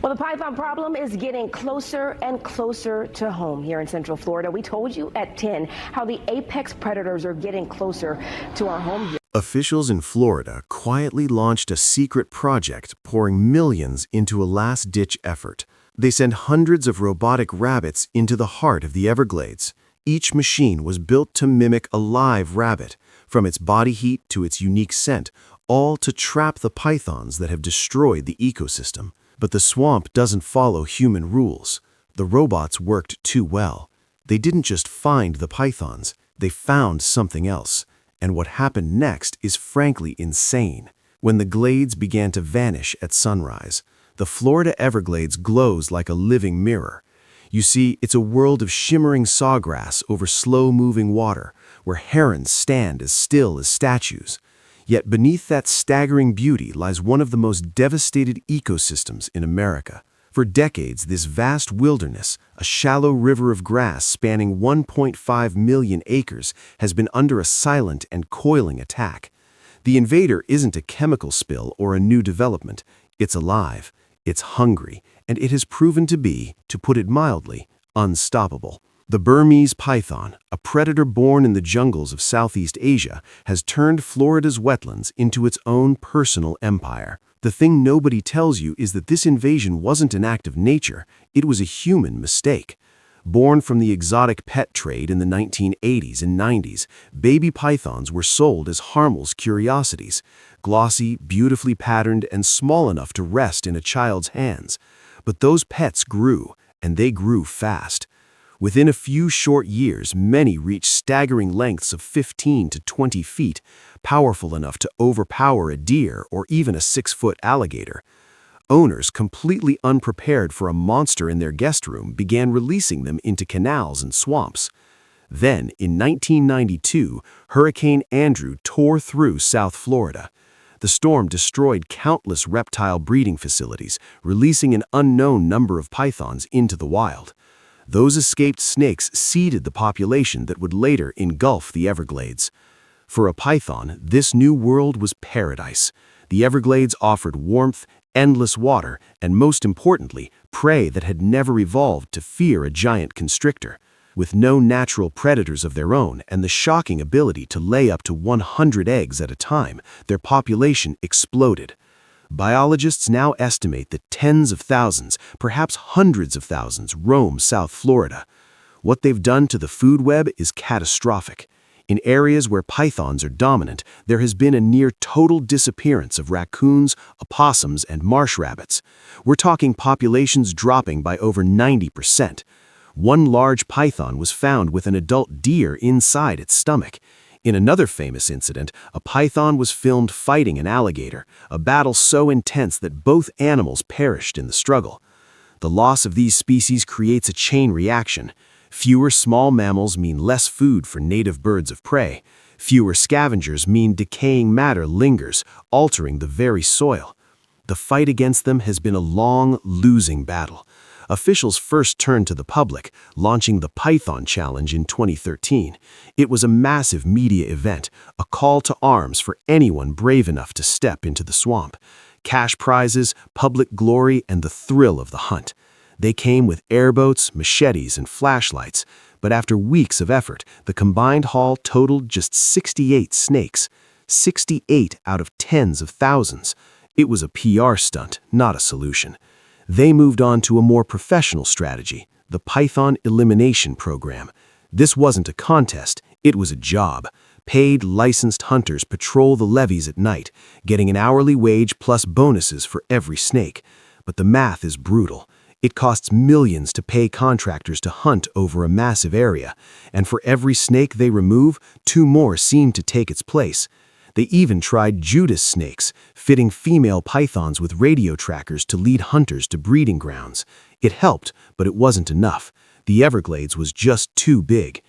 Well, the python problem is getting closer and closer to home here in Central Florida. We told you at 10 how the apex predators are getting closer to our home here. Officials in Florida quietly launched a secret project pouring millions into a last-ditch effort. They sent hundreds of robotic rabbits into the heart of the Everglades. Each machine was built to mimic a live rabbit, from its body heat to its unique scent, all to trap the pythons that have destroyed the ecosystem. But the swamp doesn't follow human rules. The robots worked too well. They didn't just find the pythons, they found something else. And what happened next is frankly insane. When the glades began to vanish at sunrise, the Florida Everglades glows like a living mirror. You see, it's a world of shimmering sawgrass over slow-moving water, where herons stand as still as statues. Yet beneath that staggering beauty lies one of the most devastated ecosystems in America. For decades, this vast wilderness, a shallow river of grass spanning 1.5 million acres, has been under a silent and coiling attack. The invader isn't a chemical spill or a new development. It's alive, it's hungry, and it has proven to be, to put it mildly, unstoppable. The Burmese python, a predator born in the jungles of Southeast Asia, has turned Florida's wetlands into its own personal empire. The thing nobody tells you is that this invasion wasn't an act of nature, it was a human mistake. Born from the exotic pet trade in the 1980s and 90s, baby pythons were sold as harmless curiosities, glossy, beautifully patterned, and small enough to rest in a child's hands. But those pets grew, and they grew fast. Within a few short years, many reached staggering lengths of 15 to 20 feet, powerful enough to overpower a deer or even a 6-foot alligator. Owners, completely unprepared for a monster in their guest room, began releasing them into canals and swamps. Then, in 1992, Hurricane Andrew tore through South Florida. The storm destroyed countless reptile breeding facilities, releasing an unknown number of pythons into the wild. Those escaped snakes seeded the population that would later engulf the Everglades. For a python, this new world was paradise. The Everglades offered warmth, endless water, and most importantly, prey that had never evolved to fear a giant constrictor. With no natural predators of their own and the shocking ability to lay up to 100 eggs at a time, their population exploded. Biologists now estimate that tens of thousands, perhaps hundreds of thousands, roam South Florida. What they've done to the food web is catastrophic. In areas where pythons are dominant, there has been a near total disappearance of raccoons, opossums, and marsh rabbits. We're talking populations dropping by over 90%. One large python was found with an adult deer inside its stomach. In another famous incident, a python was filmed fighting an alligator, a battle so intense that both animals perished in the struggle. The loss of these species creates a chain reaction. Fewer small mammals mean less food for native birds of prey. Fewer scavengers mean decaying matter lingers, altering the very soil. The fight against them has been a long, losing battle. Officials first turned to the public, launching the Python Challenge in 2013. It was a massive media event, a call to arms for anyone brave enough to step into the swamp. Cash prizes, public glory, and the thrill of the hunt. They came with airboats, machetes, and flashlights, but after weeks of effort, the combined haul totaled just 68 snakes. 68 out of tens of thousands. It was a PR stunt, not a solution. They moved on to a more professional strategy, the Python Elimination Program. This wasn't a contest, it was a job. Paid, licensed hunters patrol the levees at night, getting an hourly wage plus bonuses for every snake. But the math is brutal. It costs millions to pay contractors to hunt over a massive area, and for every snake they remove, 2 more seem to take its place. They even tried Judas snakes, fitting female pythons with radio trackers to lead hunters to breeding grounds. It helped, but it wasn't enough. The Everglades was just too big.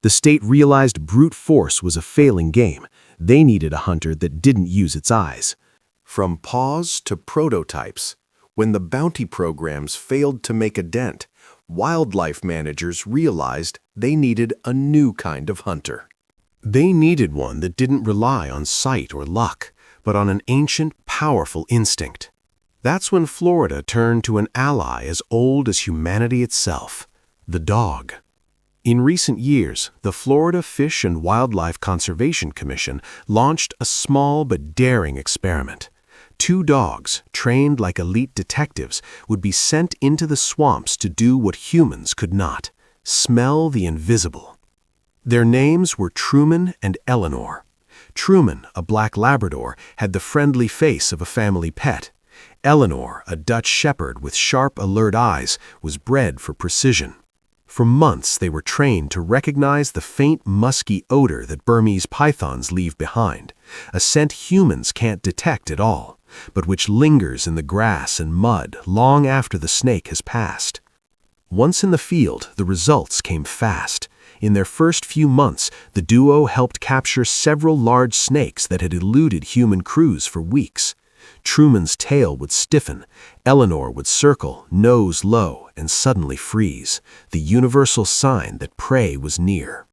The state realized brute force was a failing game. They needed a hunter that didn't use its eyes. From paws to prototypes, when the bounty programs failed to make a dent, wildlife managers realized they needed a new kind of hunter. They needed one that didn't rely on sight or luck, but on an ancient, powerful instinct. That's when Florida turned to an ally as old as humanity itself, the dog. In recent years, the Florida Fish and Wildlife Conservation Commission launched a small but daring experiment. 2 dogs, trained like elite detectives, would be sent into the swamps to do what humans could not: smell the invisible. Their names were Truman and Eleanor. Truman, a black Labrador, had the friendly face of a family pet. Eleanor, a Dutch shepherd with sharp, alert eyes, was bred for precision. For months they were trained to recognize the faint, musky odor that Burmese pythons leave behind, a scent humans can't detect at all, but which lingers in the grass and mud long after the snake has passed. Once in the field, the results came fast. In their first few months, the duo helped capture several large snakes that had eluded human crews for weeks. Truman's tail would stiffen, Eleanor would circle, nose low, and suddenly freeze, the universal sign that prey was near.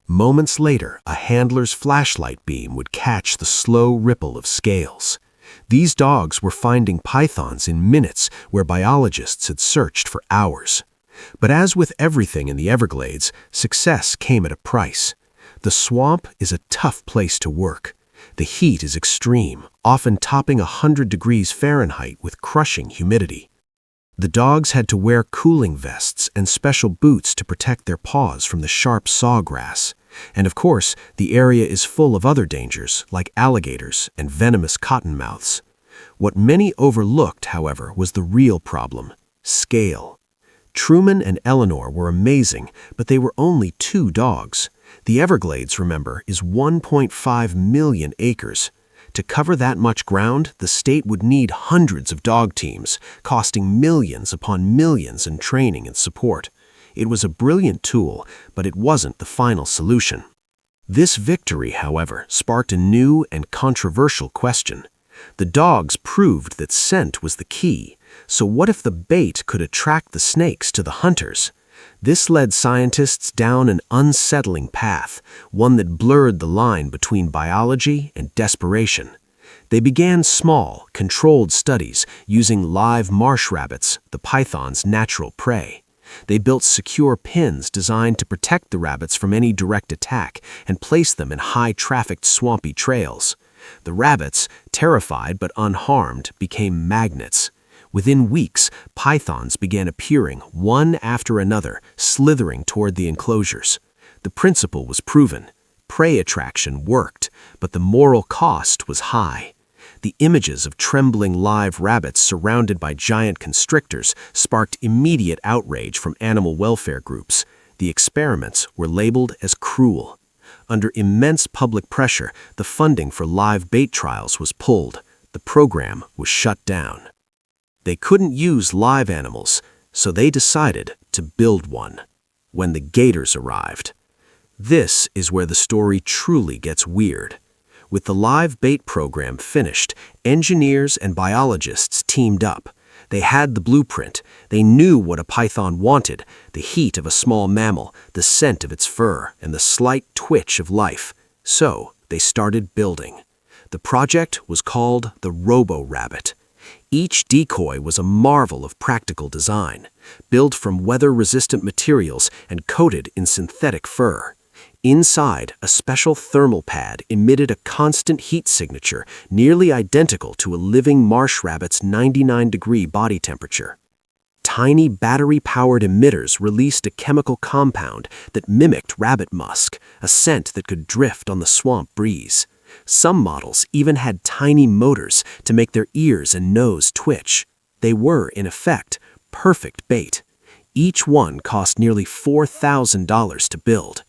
Moments later, a handler's flashlight beam would catch the slow ripple of scales. These dogs were finding pythons in minutes where biologists had searched for hours. But as with everything in the Everglades, success came at a price. The swamp is a tough place to work. The heat is extreme, often topping 100 degrees Fahrenheit with crushing humidity. The dogs had to wear cooling vests and special boots to protect their paws from the sharp sawgrass. And of course, the area is full of other dangers, like alligators and venomous cottonmouths. What many overlooked, however, was the real problem: scale. Truman and Eleanor were amazing, but they were only 2 dogs. The Everglades, remember, is 1.5 million acres. To cover that much ground, the state would need hundreds of dog teams, costing millions upon millions in training and support. It was a brilliant tool, but it wasn't the final solution. This victory, however, sparked a new and controversial question. The dogs proved that scent was the key. So what if the bait could attract the snakes to the hunters? This led scientists down an unsettling path, one that blurred the line between biology and desperation. They began small, controlled studies using live marsh rabbits, the python's natural prey. They built secure pins designed to protect the rabbits from any direct attack and placed them in high-trafficked swampy trails. The rabbits, terrified but unharmed, became magnets. Within weeks, pythons began appearing, one after another, slithering toward the enclosures. The principle was proven. Prey attraction worked, but the moral cost was high. The images of trembling live rabbits surrounded by giant constrictors sparked immediate outrage from animal welfare groups. The experiments were labeled as cruel. Under immense public pressure, the funding for live bait trials was pulled. The program was shut down. They couldn't use live animals, so they decided to build one. When the gators arrived. This is where the story truly gets weird. With the live bait program finished, engineers and biologists teamed up. They had the blueprint. They knew what a python wanted: the heat of a small mammal, the scent of its fur, and the slight twitch of life. So they started building. The project was called the Robo-Rabbit. Each decoy was a marvel of practical design, built from weather-resistant materials and coated in synthetic fur. Inside, a special thermal pad emitted a constant heat signature nearly identical to a living marsh rabbit's 99-degree body temperature. Tiny battery-powered emitters released a chemical compound that mimicked rabbit musk, a scent that could drift on the swamp breeze. Some models even had tiny motors to make their ears and nose twitch. They were, in effect, perfect bait. Each one cost nearly $4,000 to build.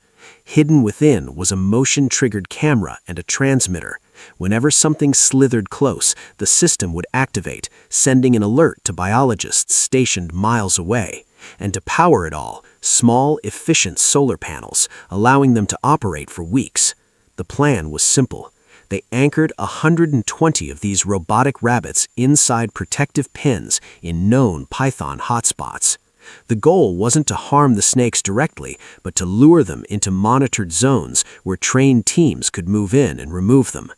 Hidden within was a motion-triggered camera and a transmitter. Whenever something slithered close, the system would activate, sending an alert to biologists stationed miles away. And to power it all, small, efficient solar panels, allowing them to operate for weeks. The plan was simple. They anchored 120 of these robotic rabbits inside protective pens in known python hotspots. The goal wasn't to harm the snakes directly, but to lure them into monitored zones where trained teams could move in and remove them.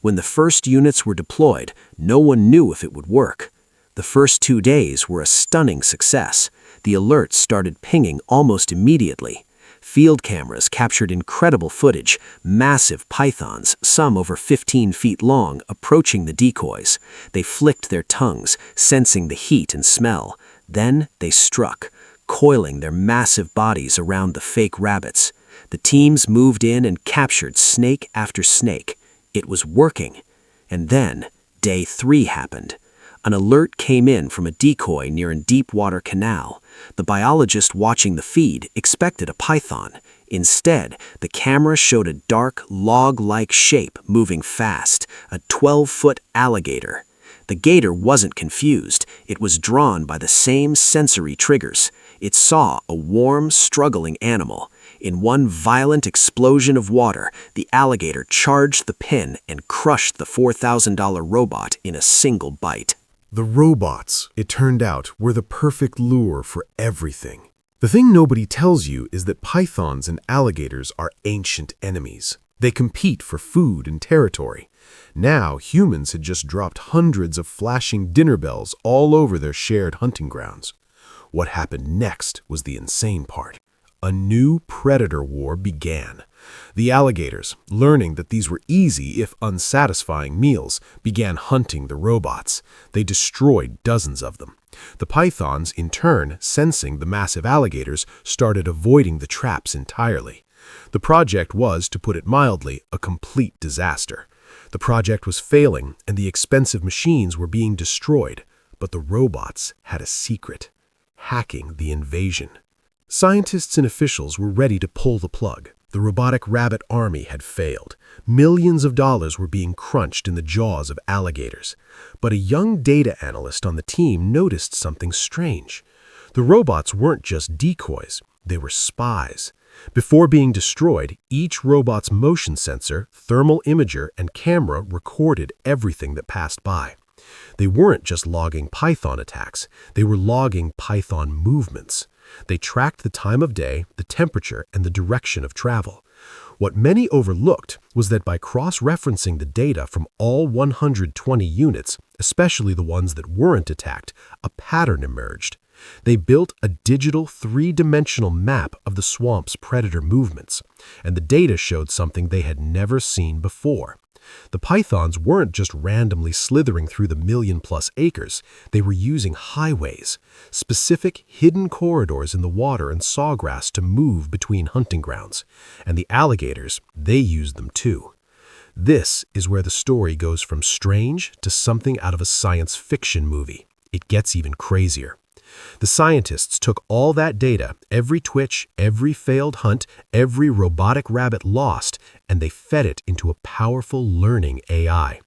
When the first units were deployed, no one knew if it would work. The first 2 days were a stunning success. The alerts started pinging almost immediately. Field cameras captured incredible footage, massive pythons, some over 15 feet long, approaching the decoys. They flicked their tongues, sensing the heat and smell. Then they struck, coiling their massive bodies around the fake rabbits. The teams moved in and captured snake after snake. It was working. And then, day 3 happened. An alert came in from a decoy near a deep-water canal. The biologist watching the feed expected a python. Instead, the camera showed a dark, log-like shape moving fast, a 12-foot alligator. The gator wasn't confused. It was drawn by the same sensory triggers. It saw a warm, struggling animal. In one violent explosion of water, the alligator charged the pin and crushed the $4,000 robot in a single bite. The robots, it turned out, were the perfect lure for everything. The thing nobody tells you is that pythons and alligators are ancient enemies. They compete for food and territory. Now, humans had just dropped hundreds of flashing dinner bells all over their shared hunting grounds. What happened next was the insane part. A new predator war began. The alligators, learning that these were easy if unsatisfying meals, began hunting the robots. They destroyed dozens of them. The pythons, in turn, sensing the massive alligators, started avoiding the traps entirely. The project was, to put it mildly, a complete disaster. The project was failing, and the expensive machines were being destroyed. But the robots had a secret: hacking the invasion. Scientists and officials were ready to pull the plug. The robotic rabbit army had failed. Millions of dollars were being crunched in the jaws of alligators. But a young data analyst on the team noticed something strange. The robots weren't just decoys, they were spies. Before being destroyed, each robot's motion sensor, thermal imager, and camera recorded everything that passed by. They weren't just logging python attacks, they were logging python movements. They tracked the time of day, the temperature, and the direction of travel. What many overlooked was that by cross-referencing the data from all 120 units, especially the ones that weren't attacked, a pattern emerged. They built a digital 3-dimensional map of the swamp's predator movements, and the data showed something they had never seen before. The pythons weren't just randomly slithering through the million-plus acres. They were using highways, specific hidden corridors in the water and sawgrass to move between hunting grounds. And the alligators, they used them too. This is where the story goes from strange to something out of a science fiction movie. It gets even crazier. The scientists took all that data, every twitch, every failed hunt, every robotic rabbit lost, and they fed it into a powerful learning AI.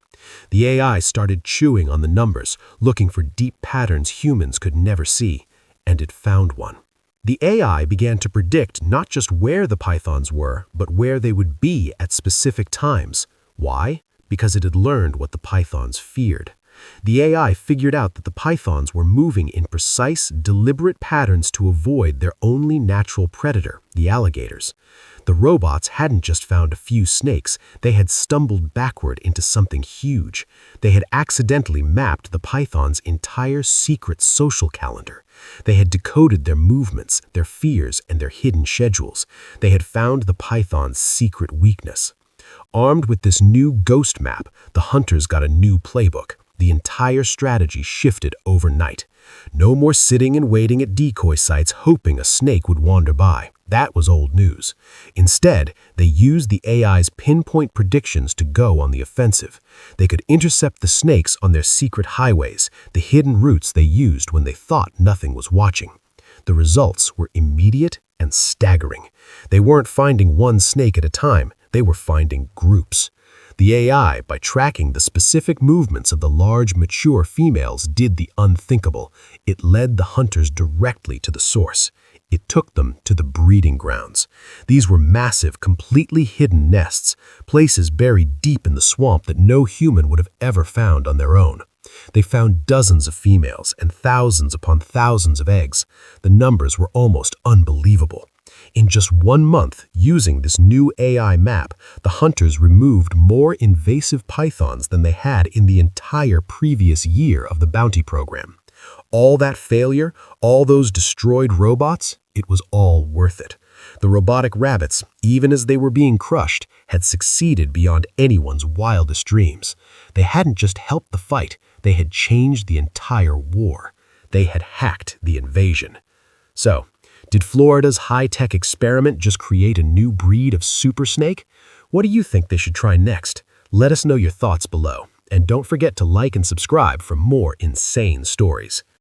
The AI started chewing on the numbers, looking for deep patterns humans could never see, and it found one. The AI began to predict not just where the pythons were, but where they would be at specific times. Why? Because it had learned what the pythons feared. The AI figured out that the pythons were moving in precise, deliberate patterns to avoid their only natural predator, the alligators. The robots hadn't just found a few snakes, they had stumbled backward into something huge. They had accidentally mapped the pythons' entire secret social calendar. They had decoded their movements, their fears, and their hidden schedules. They had found the python's secret weakness. Armed with this new ghost map, the hunters got a new playbook. The entire strategy shifted overnight. No more sitting and waiting at decoy sites hoping a snake would wander by. That was old news. Instead, they used the AI's pinpoint predictions to go on the offensive. They could intercept the snakes on their secret highways, the hidden routes they used when they thought nothing was watching. The results were immediate and staggering. They weren't finding one snake at a time, they were finding groups. The AI, by tracking the specific movements of the large, mature females, did the unthinkable. It led the hunters directly to the source. It took them to the breeding grounds. These were massive, completely hidden nests, places buried deep in the swamp that no human would have ever found on their own. They found dozens of females and thousands upon thousands of eggs. The numbers were almost unbelievable. In just 1 month, using this new AI map, the hunters removed more invasive pythons than they had in the entire previous year of the bounty program. All that failure, all those destroyed robots, it was all worth it. The robotic rabbits, even as they were being crushed, had succeeded beyond anyone's wildest dreams. They hadn't just helped the fight, they had changed the entire war. They had hacked the invasion. So, did Florida's high-tech experiment just create a new breed of super snake? What do you think they should try next? Let us know your thoughts below. And don't forget to like and subscribe for more insane stories.